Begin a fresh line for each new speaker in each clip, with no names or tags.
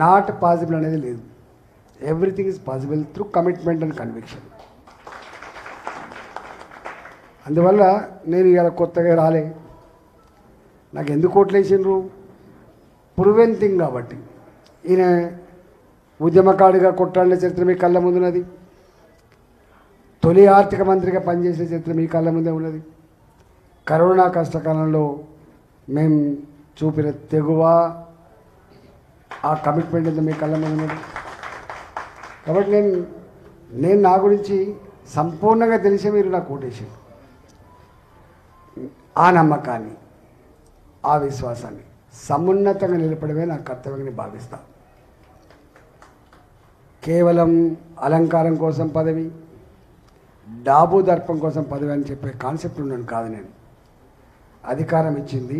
Not possible అనేది లేదు. Everything is possible through commitment and conviction. అందువల్ల నేను ఇవాళ కొత్తగా రాలే. నాకు ఎందుకు ఓట్లేసిండ్రు? ప్రూవెన్ థింగ్ కాబట్టి. ఈయన ఉద్యమకారుడిగా కొట్టాడిన చరిత్ర మీ కళ్ళ ముందున్నది. తొలి ఆర్థిక మంత్రిగా పనిచేసే చరిత్ర మీ కళ్ళ ముందే ఉన్నది. కరోనా కష్టకాలంలో మేము చూపిన తెగువ, ఆ కమిట్మెంట్ అంతా మీ కళ్ళ ముందు ఉన్నది. కాబట్టి నేను నా గురించి సంపూర్ణంగా తెలిసే మీరు నాకు ఓటేసారు. ఆ నమ్మకాన్ని, ఆ విశ్వాసాన్ని సమున్నతంగా నిలబడమే నా కర్తవ్యంగా భావిస్తా. కేవలం అలంకారం కోసం పదవి, డాబు దర్పం కోసం పదవి అని చెప్పే కాన్సెప్ట్ ఉన్నాను కాదు. నేను అధికారం ఇచ్చింది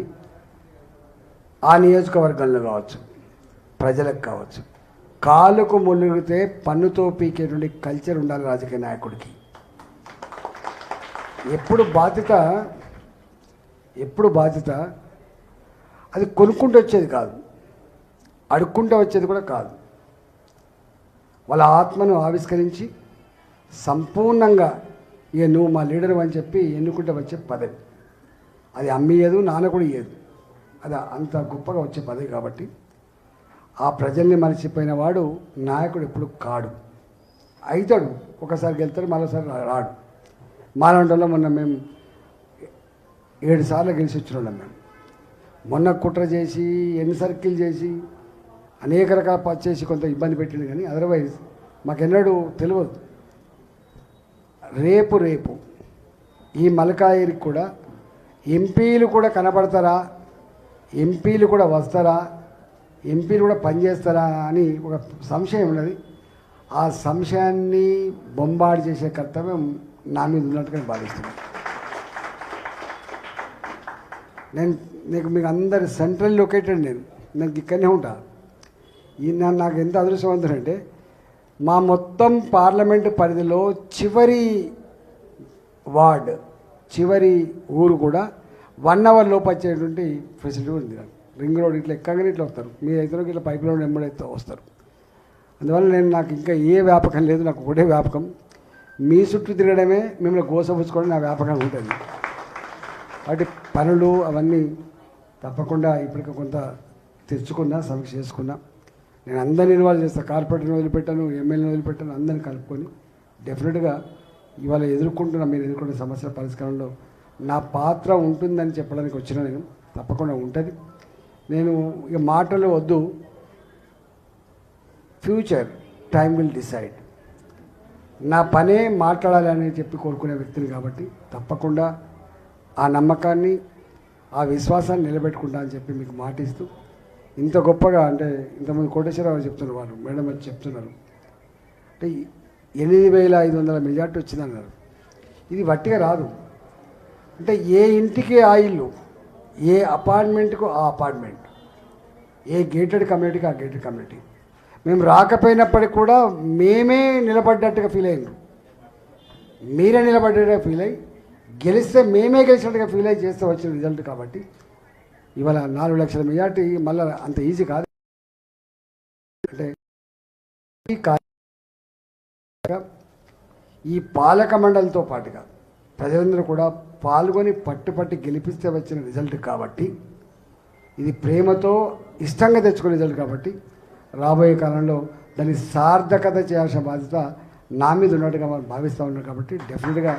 ఆ నియోజకవర్గంలో కావచ్చు, ప్రజలకు కావచ్చు. కాలుకు ముళ్ళుగితే పన్నుతో పీకేటువంటి కల్చర్ ఉండాలి రాజకీయ నాయకుడికి. ఎప్పుడు బాధ్యత అది కొనుక్కుంటూ వచ్చేది కాదు, అడుక్కుంటూ వచ్చేది కూడా కాదు. వాళ్ళ ఆత్మను ఆవిష్కరించి సంపూర్ణంగా ఇక నువ్వు మా లీడరు అని చెప్పి ఎన్నుకుంటూ వచ్చే పదవి. అది అమ్మియదు, నాన్న కూడా ఇయ్యదు. అది అంత గొప్పగా వచ్చే పదవి. కాబట్టి ఆ ప్రజల్ని మర్చిపోయిన వాడు నాయకుడు ఎప్పుడు కాడు. అవుతాడు, ఒకసారి గెలుతాడు, మరోసారి రాడు. మాలంటలో మొన్న మేము 7 సార్లు గెలిచి వచ్చినాం. మేము మొన్న కుట్ర చేసి, ఎన్ని సర్కిల్ చేసి, అనేక రకాల చేసి కొంత ఇబ్బంది పెట్టింది. కానీ అదర్వైజ్ మాకెన్నడూ తెలియదు. రేపు ఈ మల్కాయిరికి కూడా ఎంపీలు కూడా కనబడతారా, ఎంపీలు కూడా వస్తారా, ఎంపీలు కూడా పనిచేస్తారా అని ఒక సంశయం ఉన్నది. ఆ సంశయాన్ని బొంబాడు చేసే కర్తవ్యం నా మీద ఉన్నట్టుగా భావిస్తున్నాను. మీకు అందరు సెంట్రల్ లొకేటెడ్. నాకు ఇక్కడనే ఉంటా. నాకు ఎంత అదృష్టవంతుడంటే మా మొత్తం పార్లమెంటు పరిధిలో చివరి వార్డ్, చివరి ఊరు కూడా 1 అవర్ లోపు వచ్చేటువంటి ఫెసిలిటీ ఉంది. రింగ్ రోడ్ ఇట్లా ఎక్కగానే ఇట్లా వస్తారు. మీ అయితే ఇట్లా పైప్ లైన్ ఎంబడైతే వస్తారు. అందువల్ల నాకు ఇంకా ఏ వ్యాపకం లేదు. నాకు ఒకటే వ్యాపకం, మీ చుట్టూ తిరగడమే, మిమ్మల్ని గోసపుచ్చుకోవడం నా వ్యాపకం ఉంటుంది. వాటి పనులు అవన్నీ తప్పకుండా ఇప్పటికి కొంత తెచ్చుకున్నా, సమీక్ష చేసుకున్నా. నేను అందరిని ఇన్వాల్వ్ చేస్తాను. కార్పొరేటర్ని వదిలిపెట్టాను, ఎమ్మెల్యేని వదిలిపెట్టాను, అందరిని కలుపుకొని డెఫినెట్గా ఇవాళ మీరు ఎదుర్కొంటున్న సమస్యల పరిష్కారంలో నా పాత్ర ఉంటుందని చెప్పడానికి వచ్చిన నేను. తప్పకుండా ఉంటుంది. నేను ఇక మాటలు వద్దు, ఫ్యూచర్ టైం విల్ డిసైడ్. నా పనే మాట్లాడాలి అని చెప్పి కోరుకునే వ్యక్తిని కాబట్టి తప్పకుండా ఆ నమ్మకాన్ని, ఆ విశ్వాసాన్ని నిలబెట్టుకుంటా అని చెప్పి మీకు మాటిస్తూ, ఇంత గొప్పగా అంటే ఇంతమంది కోటేశ్వరరావు చెప్తున్నారు, వాళ్ళు మేడం వచ్చి చెప్తున్నారు అంటే 8,500 మెజార్టీ వచ్చిందన్నారు. ఇది వట్టిగా రాదు. అంటే ఏ ఇంటికి ఆ ఇల్లు, ఏ అపార్ట్మెంట్కు ఆ అపార్ట్మెంట్, ఏ గేటెడ్ కమ్యూనిటీకి ఆ గేటెడ్ కమ్యూనిటీ. మేము రాకపోయినప్పటికి కూడా మేమే నిలబడ్డట్టుగా ఫీల్ అయ్యారు. మీరే నిలబడ్డట్టుగా ఫీల్ అయ్యి, గెలిస్తే మేమే గెలిచినట్టుగా ఫీల్ అయ్యి చేస్తే వచ్చిన రిజల్ట్. కాబట్టి ఇవాళ 4 లక్షల మెజార్టీ మళ్ళీ అంత ఈజీ కాదు. అంటే ఈ పాలక మండలితో పాటుగా ప్రజలందరూ కూడా పాల్గొని పట్టుపట్టి గెలిపిస్తే వచ్చిన రిజల్ట్. కాబట్టి ఇది ప్రేమతో ఇష్టంగా తెచ్చుకునే రిజల్ట్. కాబట్టి రాబోయే కాలంలో దాన్ని సార్థకత చేయాల్సిన బాధ్యత నా మీద ఉన్నట్టుగా మనం భావిస్తూ ఉన్నాం. కాబట్టి డెఫినెట్గా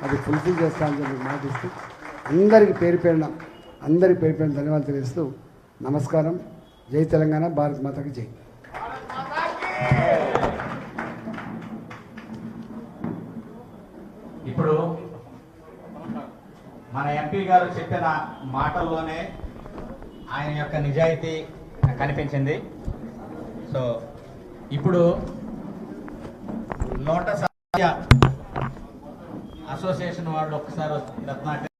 అది ఫుల్ఫిల్ చేస్తామని చెప్పి మాటిస్తూ అందరికీ పేరు పేరున ధన్యవాదాలు తెలియజేస్తూ నమస్కారం. జై తెలంగాణ, భారత్ మాతకి జై.
ఇప్పుడు మన ఎంపీ గారు చెప్పిన మాటల్లోనే ఆయన యొక్క నిజాయితీ కనిపించింది. సో ఇప్పుడు లోటస్ అసోసియేషన్ వాళ్ళు ఒక్కసారి రత్నాకర్